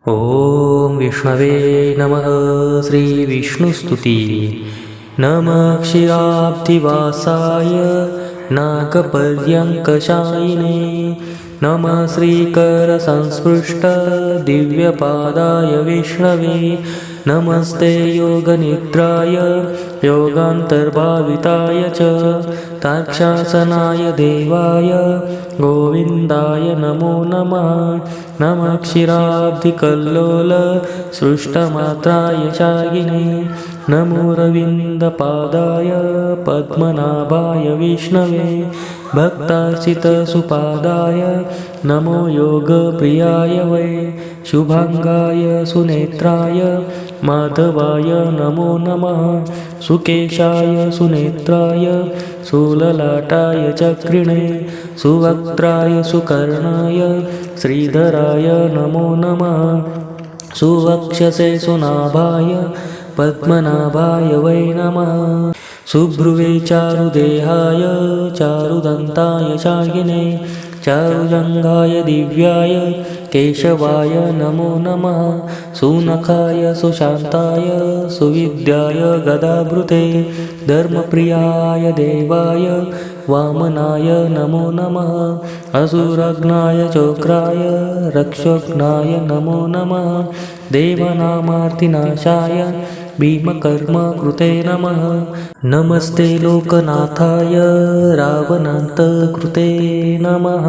ॐ विष्णवे नमः। श्रीविष्णुस्तुति। नमः क्षीराब्धिवासाय नागपर्यङ्कशायिने। नमः श्रीकरसंस्पृष्ट दिव्यपादाय विष्णवे। नमस्ते योगनिद्राय योगान्तर्भाविताय च ताक्षासनाय देवाय गोविन्दाय नमो नमः। नमः क्षीराब्धिकल्लोल सृष्टमात्राय शायिने। नमो रविन्दपादाय पद्मनाभाय विष्णवे। भक्तार्चितसुपादाय नमो योगप्रियाय वै। शुभाङ्गाय सुनेत्राय माधवाय नमो नमः। सुकेशाय सुनेत्राय सुललाटाय चक्रिणे। सुवक्त्राय सुकर्णाय श्रीधराय नमो नमः। सुवक्षसे सुनाभाय पद्मनाभाय वै नमः। सुभ्रुवे चारुदेहाय चारुदन्ताय शायिने। चारुजङ्घाय दिव्याय केशवाय नमो नमः। सुनखाय सुशान्ताय सुविद्याय गदाभृते। धर्मप्रियाय देवाय वामनाय नमो नमः। असुरघ्नाय चोक्राय रक्षोघ्नाय नमो नमः। देवनामार्तिनाशाय भीमकर्मकृते नमः। नमस्ते लोकनाथाय रावणान्तकृते नमः।